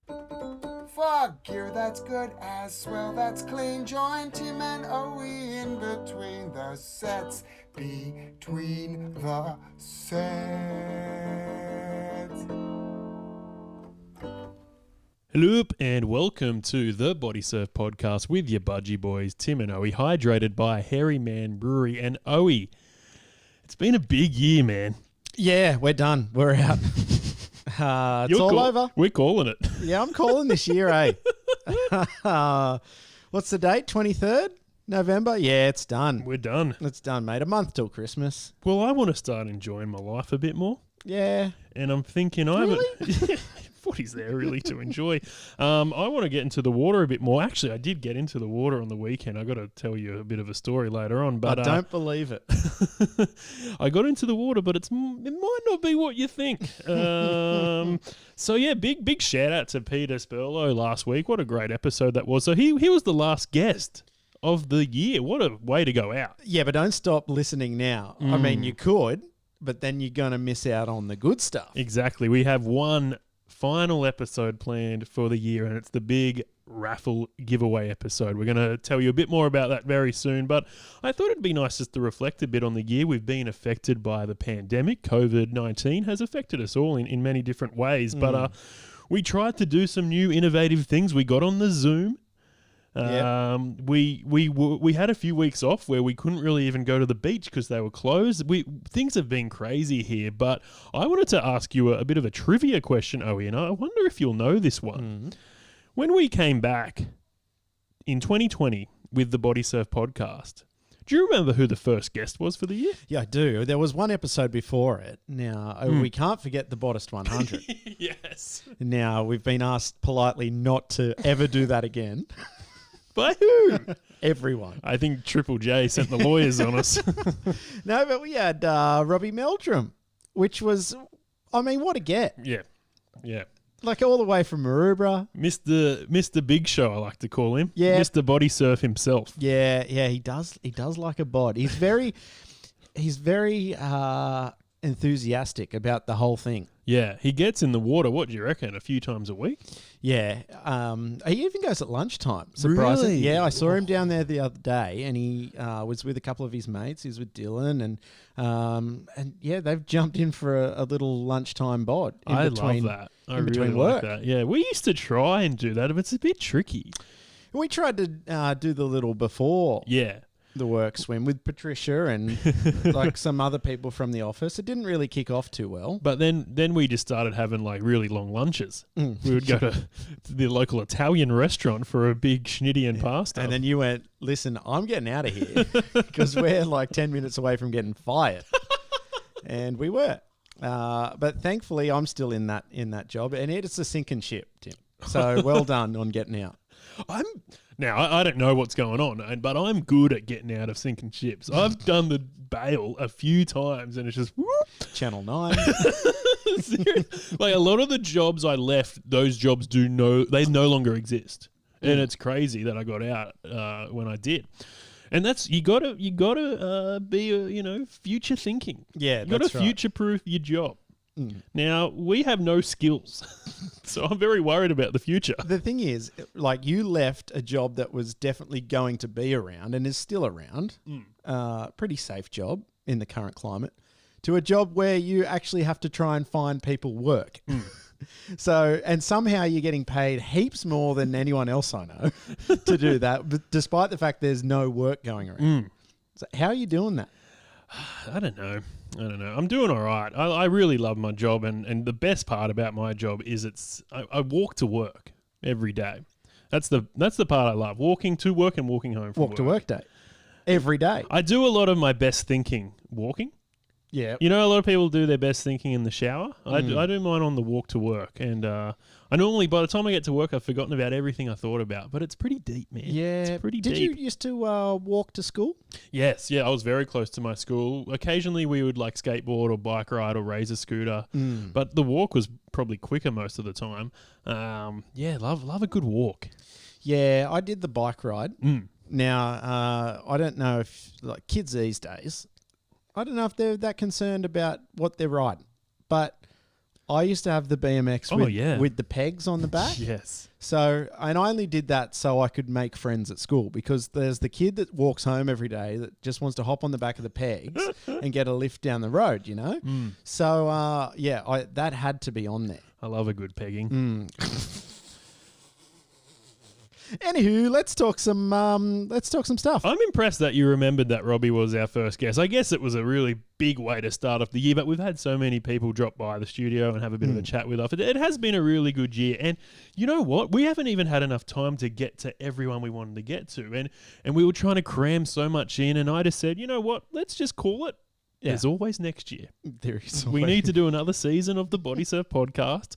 Fog gear that's good as swell, that's clean. Join Tim and Owie in between the sets. Between the sets. Hello and welcome to the Bodysurf podcast with your budgie boys, Tim and Owie, hydrated by Hairy Man Brewery. And Owie, it's been a big year, man. Yeah, we're done. We're out. It's all over. We're calling it. Yeah, I'm calling this year, eh? What's the date? 23rd November? Yeah, it's done. We're done. It's done, mate. A month till Christmas. Well, I want to start enjoying my life a bit more. Yeah. And I'm thinking what is there really to enjoy? I want to get into the water a bit more. Actually, I did get into the water on the weekend. I got to tell you a bit of a story later on. But I don't believe it. I got into the water, but it might not be what you think. So yeah, big shout out to Peter Spurlow last week. What a great episode that was. So he was the last guest of the year. What a way to go out. Yeah, but don't stop listening now. I mean, you could, but then you're going to miss out on the good stuff. Exactly. We have one final episode planned for the year, and it's the big raffle giveaway episode. We're going to tell you a bit more about that very soon, but I thought it'd be nice just to reflect a bit on the year. We've been affected by the pandemic. COVID-19 has affected us all in many different ways, but we tried to do some new innovative things. We got on the Zoom. We had a few weeks off where we couldn't really even go to the beach because they were closed. Things have been crazy here, but I wanted to ask you a bit of a trivia question, Owie, and I wonder if you'll know this one. When we came back in 2020 with the Bodysurf podcast, do you remember who the first guest was for the year? Yeah, I do. There was one episode before it. Now, we can't forget the Boddest 100. Yes. Now, we've been asked politely not to ever do that again. By who? Everyone. I think Triple J sent the lawyers on us. No, but we had Robbie Meldrum, which was, I mean, what a get. Yeah. Like all the way from Maroubra. Mr. Big Show, I like to call him. Yeah. Mr. Bodysurf himself. Yeah, he does like a bod. He's very enthusiastic about the whole thing. Yeah, he gets in the water, what do you reckon, a few times a week? Yeah, he even goes at lunchtime, surprisingly. Really? Yeah, I saw him down there the other day, and he was with a couple of his mates. He was with Dylan, and yeah, they've jumped in for a little lunchtime bod. I love that. I in between really work. like that. Yeah, we used to try and do that, but it's a bit tricky. We tried to do the little before. Yeah. The work swim with Patricia and like some other people from the office. It didn't really kick off too well. But then we just started having like really long lunches. We would go to the local Italian restaurant for a big schnitty and pasta. And then you went, listen, I'm getting out of here because we're like 10 minutes away from getting fired. And we were. But thankfully, I'm still in that job. And it's a sinking ship, Tim. So well done on getting out. I don't know what's going on, but I'm good at getting out of sinking ships. I've done the bail a few times, and it's just whoop. Channel 9. Like a lot of the jobs I left, those jobs they no longer exist, and it's crazy that I got out when I did. And that's you gotta be future thinking. Yeah, you gotta future proof your job. Now, we have no skills, so I'm very worried about the future. The thing is, like, you left a job that was definitely going to be around and is still around, pretty safe job in the current climate, to a job where you actually have to try and find people work. So, and somehow you're getting paid heaps more than anyone else I know to do that, but despite the fact there's no work going around. So how are you doing that? I don't know. I'm doing all right. I really love my job, and the best part about my job is I walk to work every day. That's the part I love. Walking to work and walking home from work. Walk to work day. Every day. I do a lot of my best thinking walking. Yeah. You know, a lot of people do their best thinking in the shower. I do mine on the walk to work. And I normally, by the time I get to work, I've forgotten about everything I thought about. But it's pretty deep, man. Yeah. It's pretty deep. Did you used to walk to school? Yes. Yeah, I was very close to my school. Occasionally we would like skateboard or bike ride or raise a scooter. But the walk was probably quicker most of the time. Yeah, love a good walk. Yeah, I did the bike ride. Now, I don't know if, like, kids these days, I don't know if they're that concerned about what they're riding. But I used to have the BMX with the pegs on the back. Yes. So, and I only did that so I could make friends at school, because there's the kid that walks home every day that just wants to hop on the back of the pegs and get a lift down the road, you know? So, that had to be on there. I love a good pegging. Anywho, let's talk some stuff. I'm impressed that you remembered that Robbie was our first guest. I guess it was a really big way to start off the year, but we've had so many people drop by the studio and have a bit of a chat with us. It has been a really good year. And you know what? We haven't even had enough time to get to everyone we wanted to get to. And we were trying to cram so much in, and I just said, you know what? Let's just call it. Yeah. There's always next year. There is. We need to do another season of the Bodysurf podcast.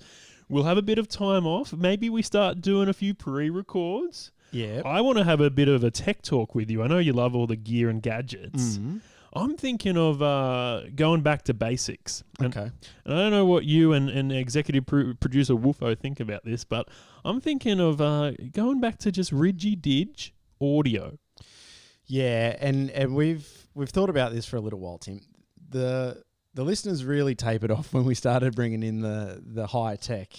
We'll have a bit of time off. Maybe we start doing a few pre-records. Yeah. I want to have a bit of a tech talk with you. I know you love all the gear and gadgets. I'm thinking of going back to basics. And I don't know what you and executive producer Woofo think about this, but I'm thinking of going back to just Ridgy-Dig audio. Yeah, and we've thought about this for a little while, Tim. The listeners really tapered off when we started bringing in the high-tech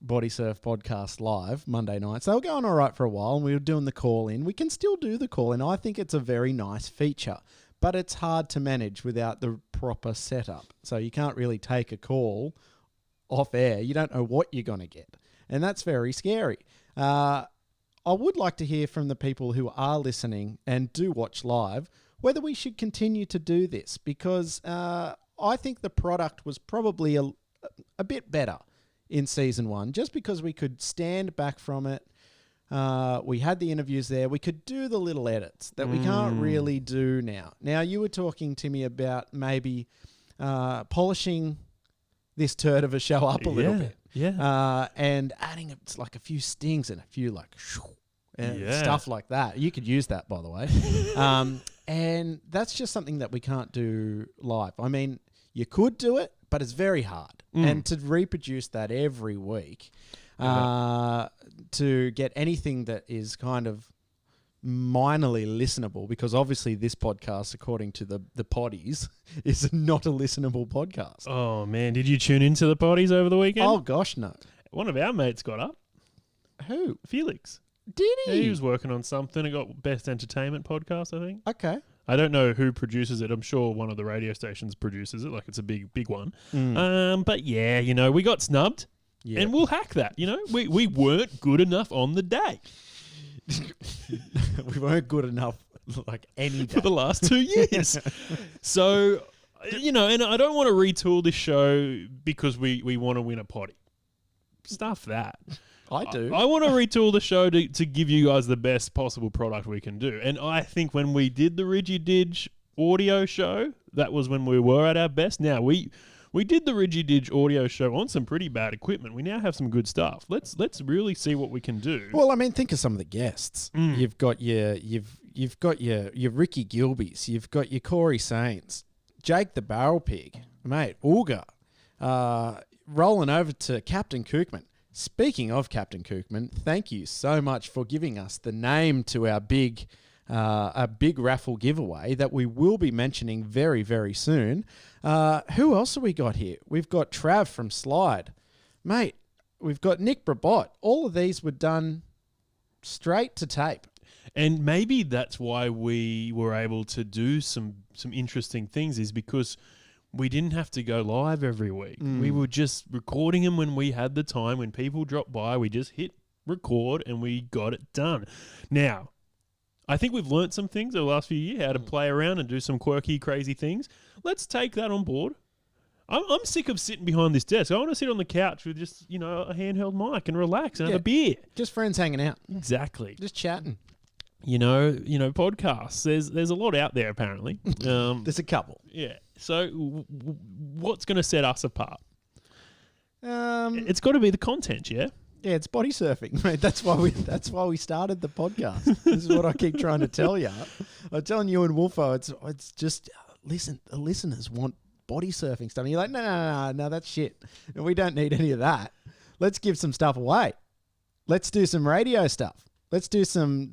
Bodysurf podcast live Monday nights. They were going all right for a while, and we were doing the call-in. We can still do the call-in. I think it's a very nice feature, but it's hard to manage without the proper setup. So you can't really take a call off air. You don't know what you're going to get, and that's very scary. I would like to hear from the people who are listening and do watch live whether we should continue to do this, because I think the product was probably a bit better in season 1, just because we could stand back from it. We had the interviews there. We could do the little edits that we can't really do now. Now, you were talking, Timmy, about maybe polishing this turd of a show up a little bit. Yeah. And adding like a few stings and a few stuff like that. You could use that, by the way. And that's just something that we can't do live. I mean, you could do it, but it's very hard. And to reproduce that every week, to get anything that is kind of minorly listenable, because obviously this podcast, according to the potties, is not a listenable podcast. Oh, man. Did you tune into the potties over the weekend? Oh, gosh, no. One of our mates got up. Who? Felix. Did he? Yeah, he was working on something. It got Best Entertainment Podcast, I think. Okay. I don't know who produces it. I'm sure one of the radio stations produces it. Like, it's a big one. But yeah, you know, we got snubbed. Yeah. And we'll hack that. You know, we weren't good enough on the day. We weren't good enough like any day. For the last 2 years. So, you know, and I don't want to retool this show because we want to win a potty. Stuff that. I do. I want to retool the show to give you guys the best possible product we can do. And I think when we did the Ridgy-Dig audio show, that was when we were at our best. Now, we did the Ridgy-Dig audio show on some pretty bad equipment. We now have some good stuff. Let's really see what we can do. Well, I mean, think of some of the guests. You've got your Ricky Gilbys, you've got your Corey Sains, Jake the Barrel Pig, mate, Auger, rolling over to Captain Kookman. Speaking of Captain Kookman, thank you so much for giving us the name to our big raffle giveaway that we will be mentioning very, very soon. Who else have we got here? We've got Trav from Slide. Mate, we've got Nick Brabot. All of these were done straight to tape. And maybe that's why we were able to do some interesting things, is because we didn't have to go live every week. We were just recording them when we had the time. When people dropped by, we just hit record and we got it done. Now, I think we've learnt some things over the last few years, how to play around and do some quirky, crazy things. Let's take that on board. I'm sick of sitting behind this desk. I want to sit on the couch with just, you know, a handheld mic and relax and have a beer. Just friends hanging out. Exactly. Just chatting. You know, podcasts. There's a lot out there apparently. There's a couple. Yeah. So, what's going to set us apart? It's got to be the content, yeah. Yeah, it's body surfing, mate. That's why we started the podcast. This is what I keep trying to tell you. I'm telling you and Wolfo, it's just listen. The listeners want body surfing stuff. And you're like, no, that's shit. And we don't need any of that. Let's give some stuff away. Let's do some radio stuff. Let's do some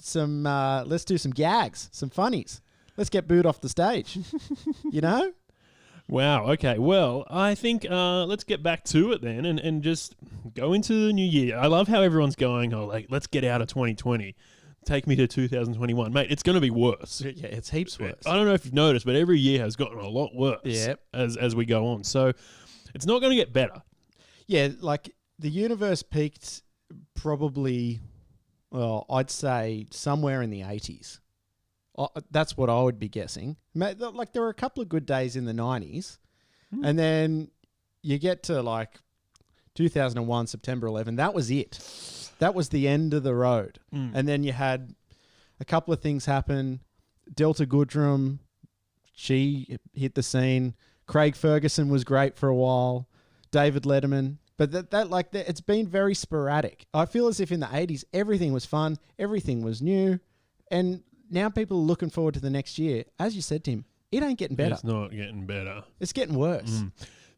gags, some funnies. Let's get booed off the stage. You know? Wow. Okay. Well, I think let's get back to it then and just go into the new year. I love how everyone's going, oh, like, let's get out of 2020. Take me to 2021. Mate, it's going to be worse. Yeah, it's heaps worse. I don't know if you've noticed, but every year has gotten a lot worse Yep. as we go on. So it's not going to get better. Yeah, like the universe peaked probably, well, I'd say somewhere in the 80s. That's what I would be guessing. Like there were a couple of good days in the 90s, and then you get to like 2001, September 11. That was it. That was the end of the road. And then you had a couple of things happen. Delta Goodrum, she hit the scene. Craig Ferguson was great for a while. David Letterman. But it's been very sporadic. I feel as if in the 80s, everything was fun. Everything was new. And now people are looking forward to the next year. As you said, Tim, it ain't getting better. It's not getting better. It's getting worse.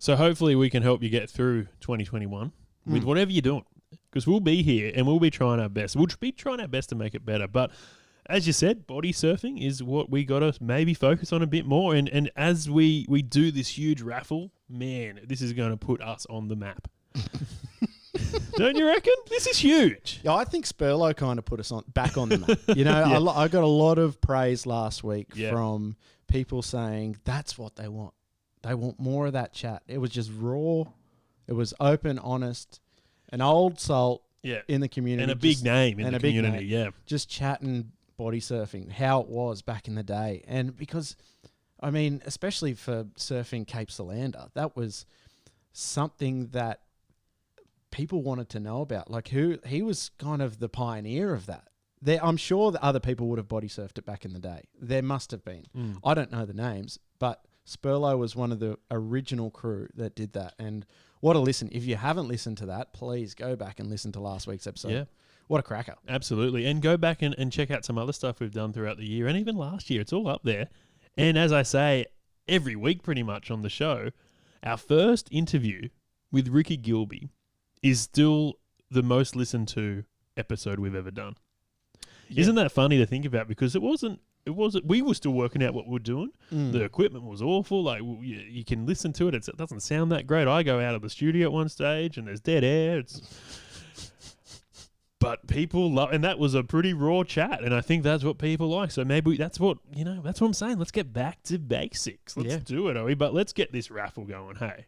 So hopefully we can help you get through 2021 with whatever you're doing. Because we'll be here and we'll be trying our best. We'll be trying our best to make it better. But as you said, body surfing is what we got to maybe focus on a bit more. And as we do this huge raffle, man, this is going to put us on the map. Don't you reckon? This is huge. Yeah, I think Spurlow kind of put us back on the map. You know, I got a lot of praise last week from people saying that's what they want. They want more of that chat. It was just raw. It was open, honest. An old salt in the community. And a big name in the community, Just chatting body surfing, how it was back in the day. And because, I mean, especially for surfing Cape Solander, that was something that people wanted to know about. Like he was kind of the pioneer of that. I'm sure that other people would have body surfed it back in the day. There must have been. I don't know the names, but Spurlow was one of the original crew that did that. And what a listen. If you haven't listened to that, please go back and listen to last week's episode. Yeah. What a cracker. Absolutely. And go back and check out some other stuff we've done throughout the year and even last year. It's all up there. And as I say, every week pretty much on the show, our first interview with Ricky Gilby is still the most listened to episode we've ever done. Yeah. Isn't that funny to think about? Because it wasn't, we were still working out what we were doing. The equipment was awful. Like you can listen to it. It doesn't sound that great. I go out of the studio at one stage and there's dead air. But people love, and that was a pretty raw chat. And I think that's what people like. So maybe that's what I'm saying. Let's get back to basics. Let's do it, Owie. But let's get this raffle going. Hey,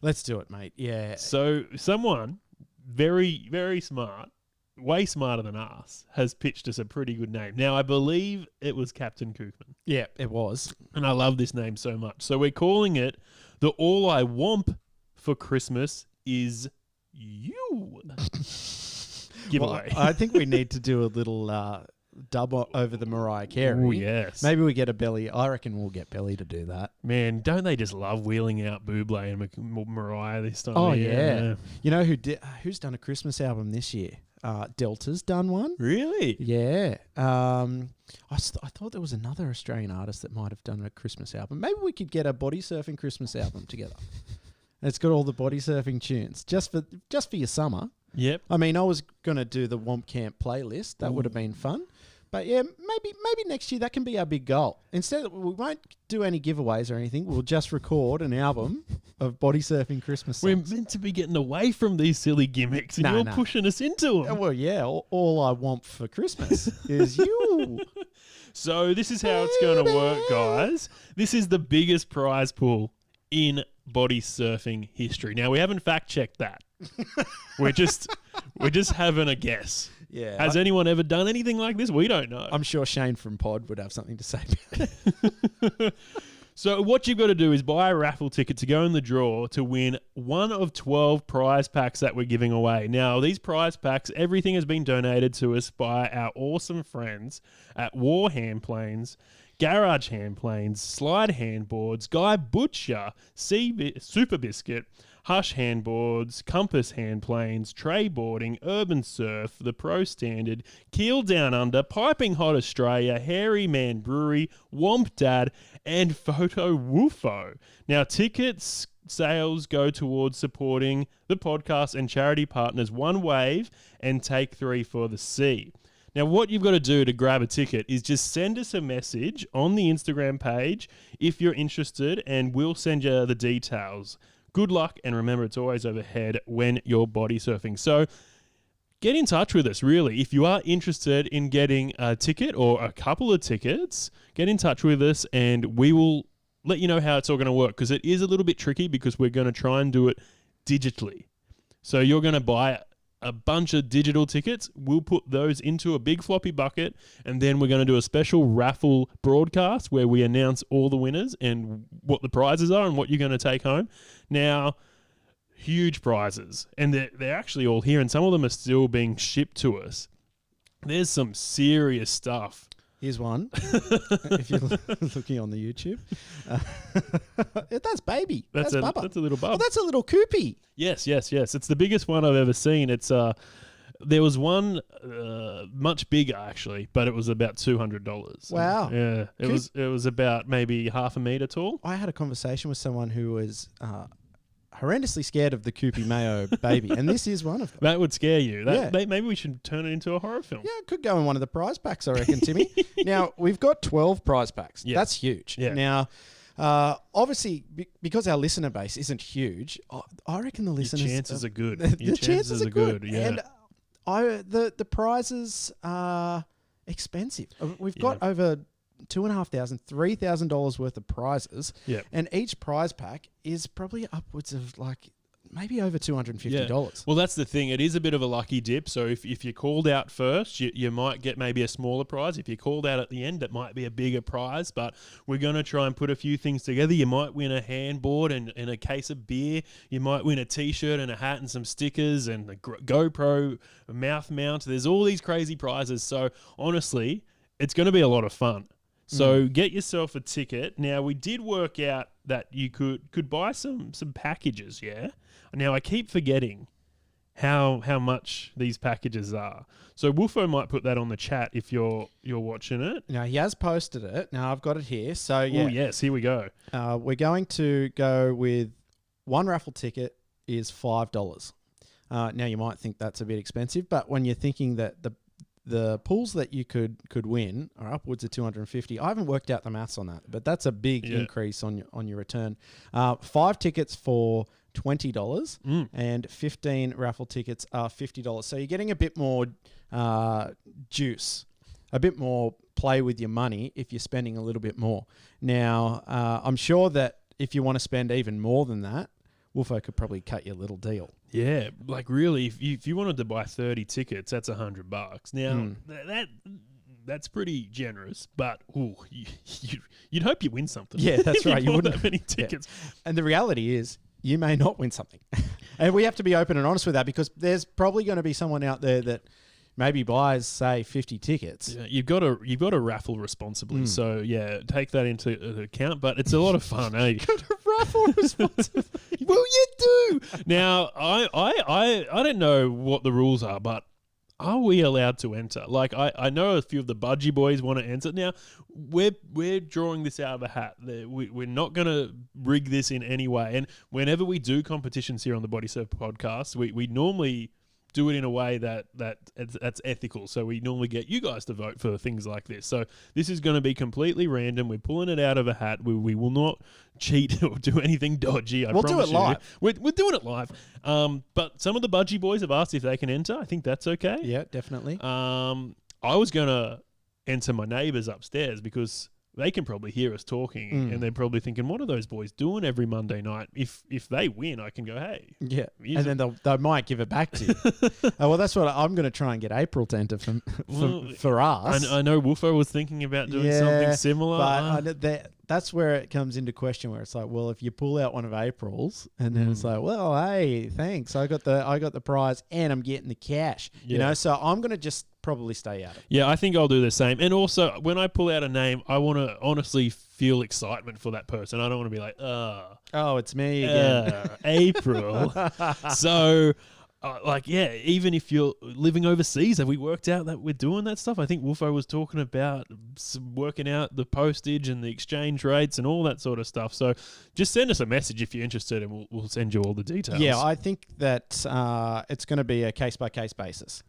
let's do it, mate. Yeah. So someone very, very smart, way smarter than us, has pitched us a pretty good name. Now, I believe it was Captain Kookman. Yeah, it was. And I love this name so much. So we're calling it the All I Want for Christmas is You giveaway. Well, I think we need to do a little dub over the Mariah Carey. Oh, yes. Maybe we get a Belly. I reckon we'll get Belly to do that. Man, don't they just love wheeling out Bublé and Mariah this time? Oh, yeah. You know who's done a Christmas album this year? Delta's done one. Really? Yeah. I thought there was another Australian artist that might have done a Christmas album. Maybe we could get a body surfing Christmas album together. It's got all the body surfing tunes just for your summer. Yep. I mean, I was gonna do the Womp Camp playlist. That would have been fun. But yeah, maybe next year that can be our big goal. Instead, we won't do any giveaways or anything. We'll just record an album of body surfing Christmas songs. We're meant to be getting away from these silly gimmicks, and you're pushing us into them. Well, yeah. All I want for Christmas is you. So this is how it's going to work, guys. This is the biggest prize pool in body surfing history. Now, we haven't fact checked that. We're just having a guess. Yeah. Has anyone ever done anything like this? We don't know. I'm sure Shane from Pod would have something to say about it. So what you've got to do is buy a raffle ticket to go in the draw to win one of 12 prize packs that we're giving away. Now, these prize packs, everything has been donated to us by our awesome friends at War Handplanes, Garage Handplanes, Slide Handboards, Guy Butcher, Super Biscuit, Hush Handboards, Compass Handplanes, Tray Boarding, Urban Surf, The Pro Standard, Keel Down Under, Piping Hot Australia, Hairy Man Brewery, Womp Dad, and Photo Woofo. Now, tickets sales go towards supporting the podcast and charity partners One Wave and Take 3 for the Sea. Now, what you've got to do to grab a ticket is just send us a message on the Instagram page if you're interested, and we'll send you the details. Good luck, and remember, it's always overhead when you're body surfing. So get in touch with us, really. If you are interested in getting a ticket or a couple of tickets, get in touch with us, and we will let you know how it's all going to work, because it is a little bit tricky because we're going to try and do it digitally. So you're going to buy a bunch of digital tickets. We'll put those into a big floppy bucket, and then we're going to do a special raffle broadcast where we announce all the winners and what the prizes are and what you're going to take home. Now, huge prizes, and they're actually all here, and some of them are still being shipped to us. There's some serious stuff. Here's one. If you're looking on the YouTube. That's baby. That's Bubba. That's a little bub. Oh, that's a little Koopy. Yes. It's the biggest one I've ever seen. It's there was one much bigger actually, but it was about $200. Wow. Yeah, it was about maybe half a meter tall. I had a conversation with someone who was horrendously scared of the Koopy Mayo baby, and this is one of them. That would scare you. Maybe we should turn it into a horror film. Yeah, it could go in one of the prize packs, I reckon, Timmy. Now, we've got 12 prize packs. Yeah. That's huge. Yeah. Now, obviously, because our listener base isn't huge, I reckon the listeners... Your chances are good. The chances are good. Yeah. And the prizes are expensive. We've got over $2,500, $3,000 worth of prizes. Yeah. And each prize pack is probably upwards of maybe over $250. Yeah. Well, that's the thing. It is a bit of a lucky dip. So if you're called out first, you might get maybe a smaller prize. If you're called out at the end, it might be a bigger prize. But we're going to try and put a few things together. You might win a handboard and a case of beer. You might win a T-shirt and a hat and some stickers and a GoPro mouth mount. There's all these crazy prizes. So honestly, it's going to be a lot of fun. So get yourself a ticket. Now, we did work out that you could buy some packages, yeah? Now, I keep forgetting how much these packages are. So Wolfo might put that on the chat if you're watching it. Now, he has posted it. Now, I've got it here. So, yeah. Oh, yes, here we go. We're going to go with one raffle ticket is $5. Now, you might think that's a bit expensive, but when you're thinking that the pools that you could win are upwards of 250. I haven't worked out the maths on that, but that's a big increase on your return. 5 tickets for $20 and 15 raffle tickets are $50. So you're getting a bit more juice, a bit more play with your money if you're spending a little bit more. Now, I'm sure that if you want to spend even more than that, Wolfo could probably cut you a little deal. Yeah, really, if you wanted to buy 30 tickets, that's $100. Now, that's pretty generous, but you'd hope you win something. Yeah, that's right. You wouldn't that many tickets. Yeah. And the reality is, you may not win something. And we have to be open and honest with that, because there's probably going to be someone out there that maybe buys, say, 50 tickets. Yeah, you've got to raffle responsibly. So yeah, take that into account. But it's a lot of fun, eh? You've got to raffle responsibly. Well, you do. Now, I don't know what the rules are, but are we allowed to enter? Like, I know a few of the budgie boys want to enter. Now, we're drawing this out of a hat. We're not going to rig this in any way. And whenever we do competitions here on the Bodysurf podcast, we normally do it in a way that's ethical. So we normally get you guys to vote for things like this. So this is going to be completely random. We're pulling it out of a hat. We will not cheat or do anything dodgy. We'll do it live. We're doing it live. But some of the budgie boys have asked if they can enter. I think that's okay. Yeah, definitely. I was going to enter my neighbours upstairs because they can probably hear us talking and they're probably thinking, what are those boys doing every Monday night? If they win, I can go, hey. Yeah, and then they might give it back to you. Well, that's what I'm going to try and get April to enter for us. I know Wolfo was thinking about doing something similar. But that's where it comes into question, where it's like, well, if you pull out one of April's and then it's like, well, hey, thanks, I got the prize and I'm getting the cash. You know, so I'm going to just probably stay out of it. Yeah, I think I'll do the same. And also, when I pull out a name, I want to honestly feel excitement for that person. I don't want to be like, oh, it's me again. April. So, even if you're living overseas, have we worked out that we're doing that stuff? I think Wolfo was talking about working out the postage and the exchange rates and all that sort of stuff. So just send us a message if you're interested and we'll send you all the details. Yeah, I think that it's going to be a case-by-case basis.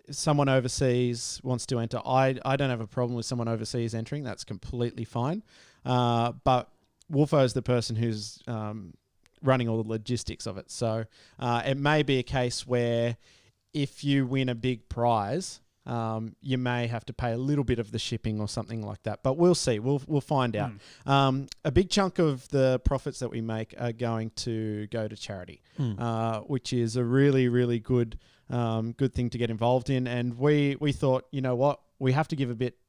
if someone overseas wants to enter, I don't have a problem with someone overseas entering. That's completely fine. But Wolfo's the person who's running all the logistics of it. So it may be a case where if you win a big prize, you may have to pay a little bit of the shipping or something like that. But we'll see. We'll find out. A big chunk of the profits that we make are going to go to charity, which is a really, really good thing to get involved in. And we thought, you know what, we have to give a bit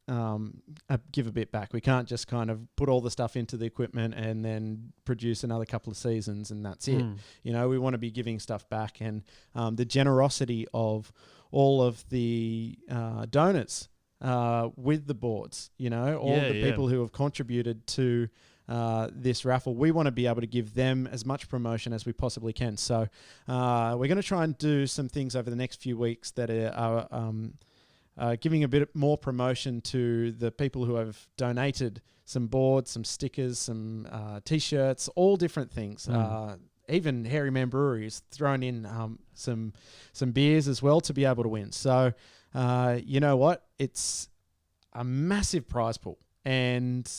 back. We can't just kind of put all the stuff into the equipment and then produce another couple of seasons and that's it. You know, we want to be giving stuff back, and the generosity of all of the donors with the boards, you know, all the people who have contributed to this raffle, we want to be able to give them as much promotion as we possibly can. So we're going to try and do some things over the next few weeks that are giving a bit more promotion to the people who have donated some boards, some stickers, some T-shirts, all different things. Even Hairy Man Brewery has thrown in some beers as well to be able to win. So, you know what? It's a massive prize pool. And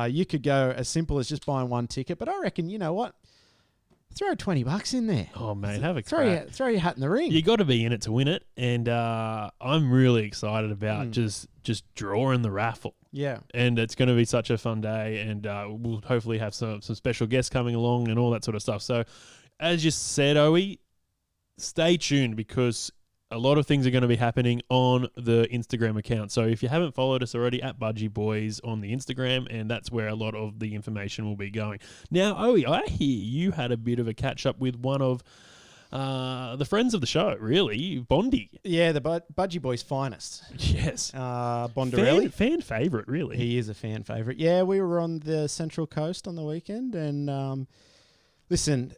you could go as simple as just buying one ticket. But I reckon, you know what? Throw $20 in there. Oh, mate, have a crack. Throw your hat in the ring. You got to be in it to win it. And I'm really excited about just drawing the raffle. Yeah. And it's going to be such a fun day, and we'll hopefully have some special guests coming along and all that sort of stuff. So, as you said, Owie, stay tuned because a lot of things are going to be happening on the Instagram account. So, if you haven't followed us already, at Budgie Boys on the Instagram, and that's where a lot of the information will be going. Now, Owie, I hear you had a bit of a catch-up with one of the friends of the show, really, Bondi. Yeah, the Budgie Boys' finest. Yes. Bondarelli. Fan favourite, really. He is a fan favourite. Yeah, we were on the Central Coast on the weekend, and listen,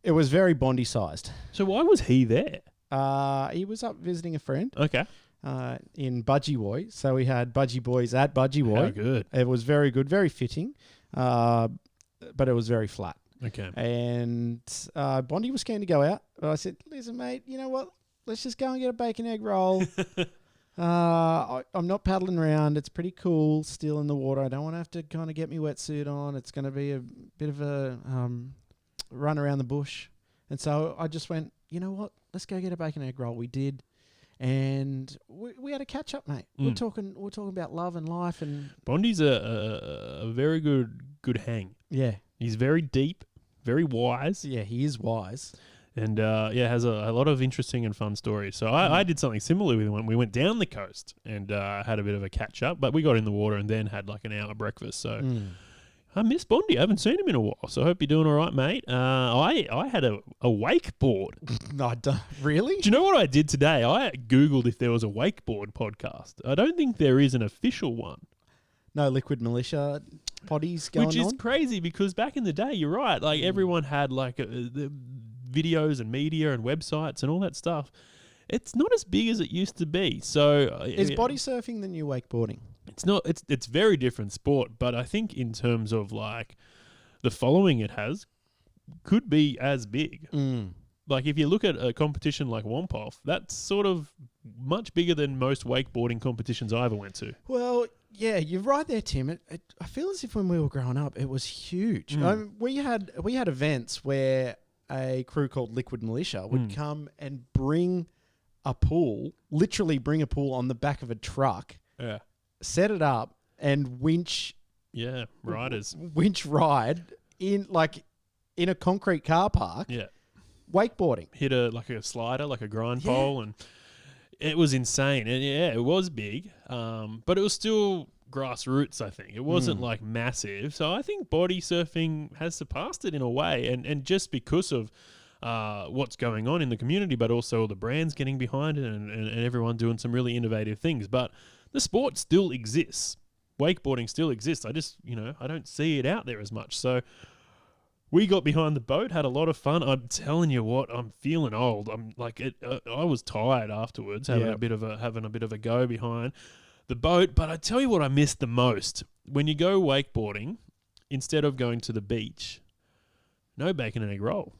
it was very Bondi-sized. So why was he there? He was up visiting a friend. Okay. In Budgie Boy. So we had Budgie Boys at Budgie Boy. How good. It was very good, very fitting, but it was very flat. Okay. And Bondi was keen to go out. But I said, listen, mate, you know what? Let's just go and get a bacon egg roll. I'm not paddling around. It's pretty cool still in the water. I don't want to have to kind of get my wetsuit on. It's going to be a bit of a run around the bush. And so I just went, you know what? Let's go get a bacon egg roll. We did. And we had a catch up, mate. We're talking about love and life. And Bondi's a very good hang. Yeah. He's very deep, very wise. Yeah, he is wise. And has a lot of interesting and fun stories. So I did something similar with him when we went down the coast and had a bit of a catch up. But we got in the water and then had like an hour breakfast. So I miss Bondi. I haven't seen him in a while. So I hope you're doing all right, mate. I had a wakeboard. No, really? Do you know what I did today? I Googled if there was a wakeboard podcast. I don't think there is an official one. No Liquid Militia potties going on? Which is crazy because back in the day, you're right, like everyone had like the videos and media and websites and all that stuff. It's not as big as it used to be. So is body surfing the new wakeboarding? It's not. It's very different sport, but I think in terms of like the following it has, could be as big. Like if you look at a competition like Wompoff, that's sort of much bigger than most wakeboarding competitions I ever went to. Well, yeah, you're right there, Tim. I feel as if when we were growing up, it was huge. We had events where a crew called Liquid Militia would come and bring a pool, literally bring a pool on the back of a truck, set it up, and winch ride in a concrete car park. Yeah. Wakeboarding. Hit a slider, like a grind pole, and it was insane. And yeah, it was big, but it was still grassroots, I think. It wasn't like massive. So I think body surfing has surpassed it in a way, and just because of what's going on in the community, but also the brands getting behind it and everyone doing some really innovative things. But the sport still exists. Wakeboarding still exists. I just, I don't see it out there as much. So we got behind the boat, had a lot of fun. I'm telling you what, I'm feeling old. I'm like I was tired afterwards, having a bit of a go behind the boat. But I tell you what I missed the most. When you go wakeboarding, instead of going to the beach, no bacon and egg roll.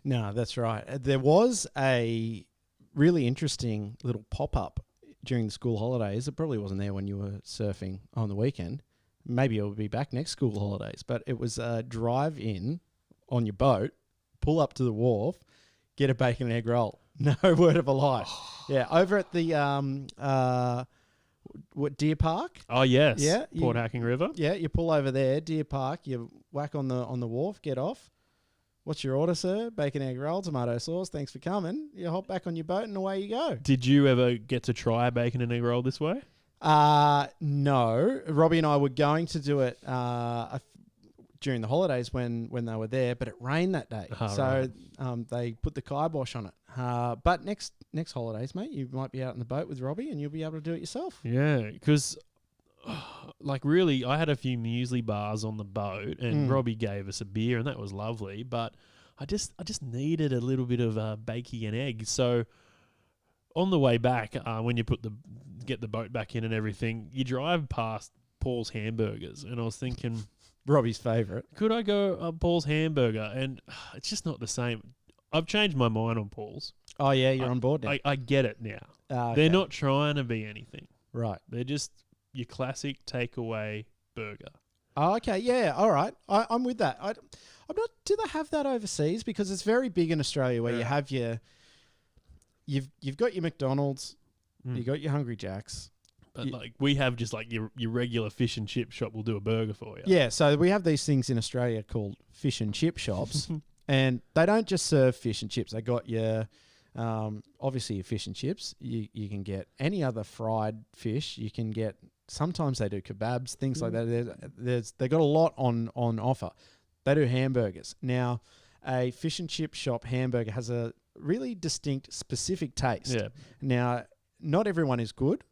No, that's right. There was a really interesting little pop-up during the school holidays. It probably wasn't there when you were surfing on the weekend. Maybe it will be back next school holidays. But it was drive in on your boat, pull up to the wharf, get a bacon and egg roll. No word of a lie. Yeah, over at the Deer Park. Oh yes, Yeah, Port Hacking River. Yeah, you pull over there, Deer Park. You whack on the wharf, get off. What's your order, sir? Bacon, egg roll, tomato sauce. Thanks for coming. You hop back on your boat and away you go. Did you ever get to try a bacon and egg roll this way? No. Robbie and I were going to do it during the holidays when they were there, but it rained that day. So they put the kibosh on it. But next holidays, mate, you might be out on the boat with Robbie and you'll be able to do it yourself. Yeah, because like really, I had a few muesli bars on the boat, and Robbie gave us a beer, and that was lovely. But I just needed a little bit of bakey and egg. So on the way back, when you get the boat back in and everything, you drive past Paul's Hamburgers, and I was thinking, Robbie's favourite. could I go Paul's Hamburger? And it's just not the same. I've changed my mind on Paul's. Oh yeah, you're on board now. I get it now. Okay. They're not trying to be anything. Right. They're just your classic takeaway burger. Oh, okay. Yeah. All right. I'm with that. I'm not. Do they have that overseas? Because it's very big in Australia, where you have you've got your McDonald's, you got your Hungry Jacks. But like we have just like your regular fish and chip shop will do a burger for you. Yeah. So we have these things in Australia called fish and chip shops, and they don't just serve fish and chips. They got your obviously your fish and chips. You can get any other fried fish. You can get. Sometimes they do kebabs, things like that. They got a lot on offer. They do hamburgers. Now, a fish and chip shop hamburger has a really distinct, specific taste. Yeah. Now, not everyone is good.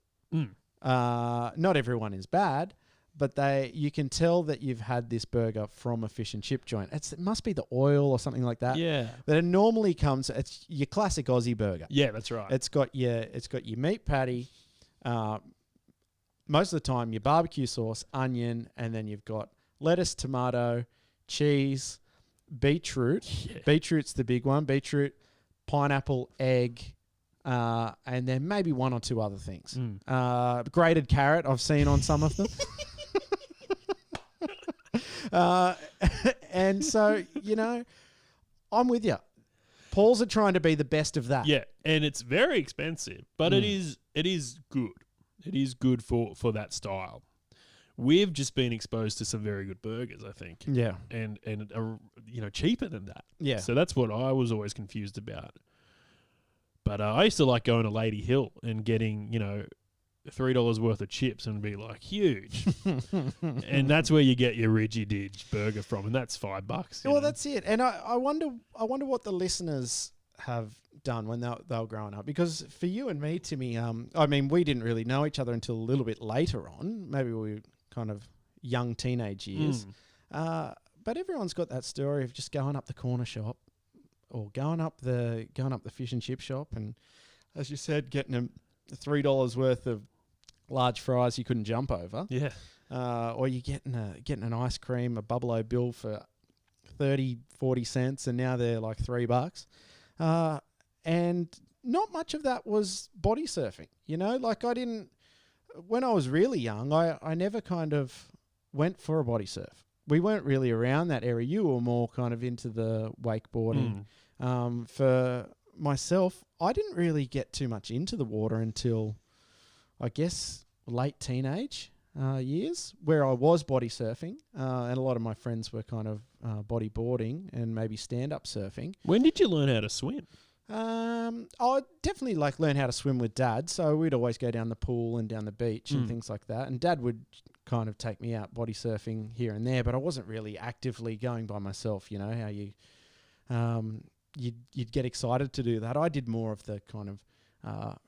Not everyone is bad, but you can tell that you've had this burger from a fish and chip joint. It must be the oil or something like that. Yeah. But it normally comes. It's your classic Aussie burger. Yeah, that's right. It's got your meat patty. Most of the time, your barbecue sauce, onion, and then you've got lettuce, tomato, cheese, beetroot. Yeah. Beetroot's the big one. Beetroot, pineapple, egg, and then maybe one or two other things. Grated carrot, I've seen on some of them. And so, I'm with you. Paul's are trying to be the best of that. Yeah, and it's very expensive, but it is good. It is good for that style. We've just been exposed to some very good burgers, I think. Yeah. And cheaper than that. Yeah. So that's what I was always confused about. But I used to like going to Lady Hill and getting, $3 worth of chips and be like, huge. And that's where you get your Ridgy Didge burger from, and that's $5. Well, that's it. And I wonder what the listeners have done when they were growing up, because for you and me, Timmy, we didn't really know each other until a little bit later on. Maybe we were kind of young teenage years. But everyone's got that story of just going up the corner shop or going up the fish and chip shop, and as you said, getting them $3 worth of large fries you couldn't jump over. Yeah. Or you getting an ice cream, a Bubble-O Bill for 30-40 cents, and now they're like $3. And not much of that was body surfing, when I was really young, I never kind of went for a body surf. We weren't really around that area. You were more kind of into the wakeboarding. For myself, I didn't really get too much into the water until, I guess, late teenage years, where I was body surfing, and a lot of my friends were kind of bodyboarding and maybe stand-up surfing. When did you learn how to swim? I definitely learn how to swim with Dad. So we'd always go down the pool and down the beach and things like that. And Dad would kind of take me out body surfing here and there, but I wasn't really actively going by myself. You know how you'd get excited to do that. I did more of the kind of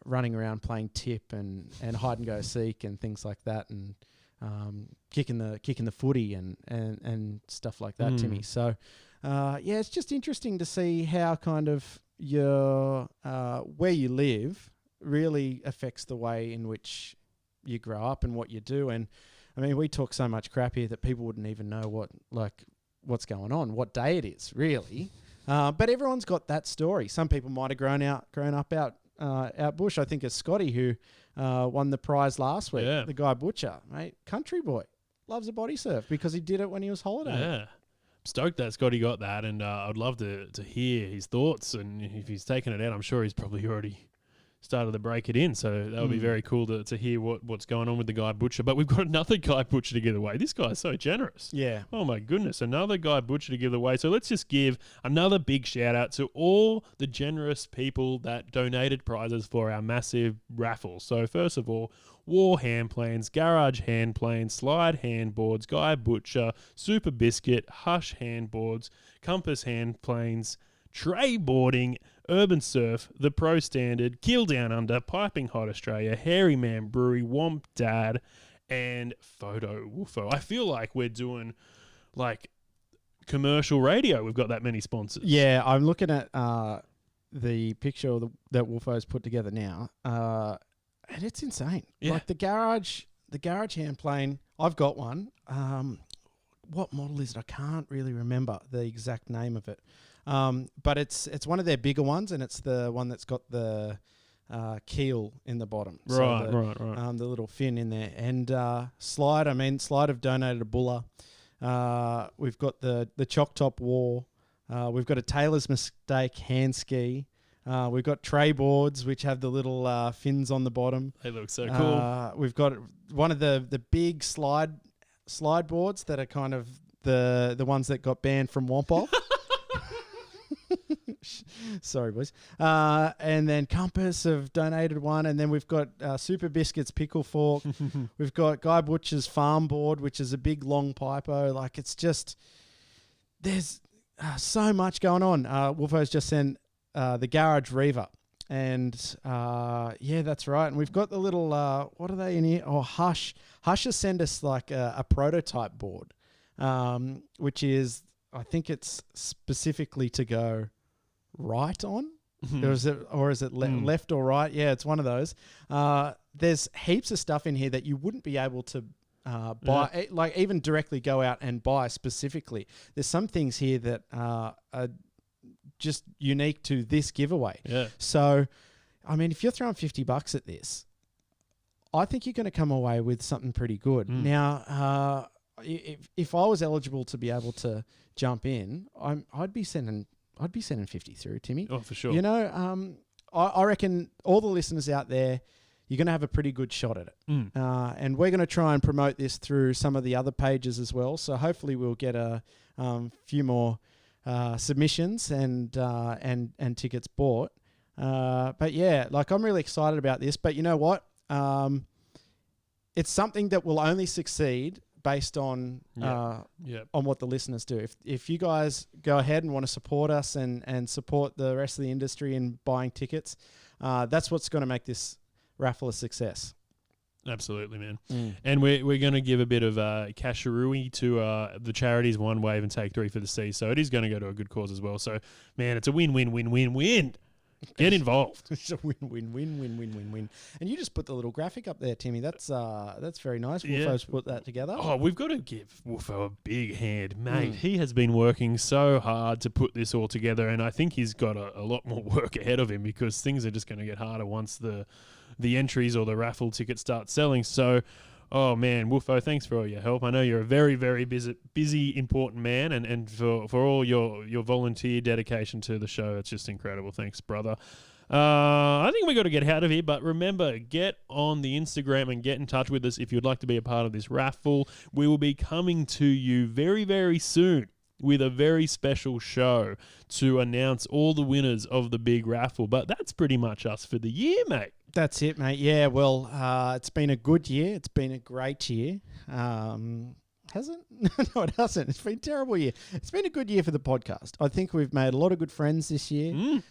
running around playing tip and hide and go seek and things like that, and kicking the footy and stuff like that, Timmy. So it's just interesting to see how kind of your where you live really affects the way in which you grow up and what you do. And I mean, we talk so much crap here that people wouldn't even know what's going on, what day it is, really. But everyone's got that story. Some people might have grown up out out bush. I think it's Scotty who won the prize last week. Yeah. The guy Butcher, mate, country boy, loves a body surf because he did it when he was holidaying. Yeah. Stoked that Scotty got that, and I'd love to hear his thoughts. And if he's taken it out, I'm sure he's probably already started to break it in. So that would be very cool to hear what's going on with the Guy Butcher. But we've got another Guy Butcher to give away. This guy's so generous. Yeah. Oh my goodness, another Guy Butcher to give away. So let's just give another big shout out to all the generous people that donated prizes for our massive raffle. So first of all, War hand planes, Garage hand planes, Slide handboards, Guy Butcher, Super Biscuit, Hush handboards, Compass hand planes, Tray boarding, Urban Surf, The Pro Standard, Kill Down Under, Piping Hot Australia, Hairy Man Brewery, Womp Dad, and Photo Woofo. I feel like we're doing like commercial radio. We've got that many sponsors. Yeah, I'm looking at the picture that Wolfo's put together now, and it's insane. Yeah. Like the garage hand plane, I've got one. What model is it? I can't really remember the exact name of it. But it's one of their bigger ones, and it's the one that's got the keel in the bottom. Right. The little fin in there. And Slide have donated a Buller. We've got the Choc Top War. We've got a Taylor's Mistake hand ski. We've got tray boards, which have the little fins on the bottom. They look so cool. We've got one of the big slide boards that are kind of the ones that got banned from Womp. Sorry, boys. And then Compass have donated one. And then we've got Super Biscuits Pickle Fork. We've got Guy Butcher's Farm Board, which is a big, long pipo. Like, it's just... There's so much going on. Wolfo's just sent the Garage Reaver. And, yeah, that's right. And we've got the little... what are they in here? Oh, Hush. Hush has sent us, like, a prototype board, which is... I think it's specifically to go right on, or is it left or right? Yeah, it's one of those. There's heaps of stuff in here that you wouldn't be able to buy, like even directly go out and buy specifically. There's some things here that are just unique to this giveaway. Yeah. So, I mean, if you're throwing $50 at this, I think you're going to come away with something pretty good. Now, if I was eligible to be able to jump in, I'd be sending 50 through, Timmy. Oh, for sure. You know, I reckon all the listeners out there, you're going to have a pretty good shot at it. And we're going to try and promote this through some of the other pages as well. So hopefully we'll get a few more submissions and tickets bought. But yeah, like I'm really excited about this. But you know what? It's something that will only succeed based on what the listeners do. If you guys go ahead and want to support us and support the rest of the industry in buying tickets, that's what's going to make this raffle a success. Absolutely, man. And we're going to give a bit of casharooey to the charities One Wave and Take 3 for the Sea. So it is going to go to a good cause as well. So, man, it's a win-win-win-win-win. Get involved. It's a win-win-win-win-win-win. And you just put the little graphic up there, Timmy. That's very nice. Wolfo's put that together. Oh, we've got to give Wolfo a big hand, mate. He has been working so hard to put this all together, and I think he's got a lot more work ahead of him because things are just going to get harder once the entries or the raffle tickets start selling. So, oh man, Wolfo, thanks for all your help. I know you're a very, very busy, important man, and for all your volunteer dedication to the show, it's just incredible. Thanks, brother. I think we got to get out of here, but remember, get on the Instagram and get in touch with us if you'd like to be a part of this raffle. We will be coming to you very, very soon with a very special show to announce all the winners of the big raffle. But that's pretty much us for the year, mate. That's it, mate. Yeah, well, it's been a good year. It's been a great year. Has it? No, it hasn't. It's been a terrible year. It's been a good year for the podcast. I think we've made a lot of good friends this year.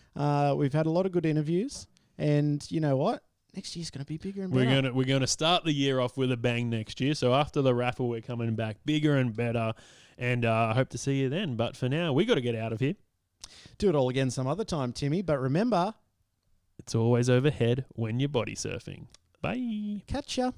We've had a lot of good interviews. And you know what? Next year's going to be bigger and better. We're gonna start the year off with a bang next year. So after the raffle, we're coming back bigger and better. And I hope to see you then. But for now, we got to get out of here. Do it all again some other time, Timmy. But remember, it's always overhead when you're body surfing. Bye. Catch ya.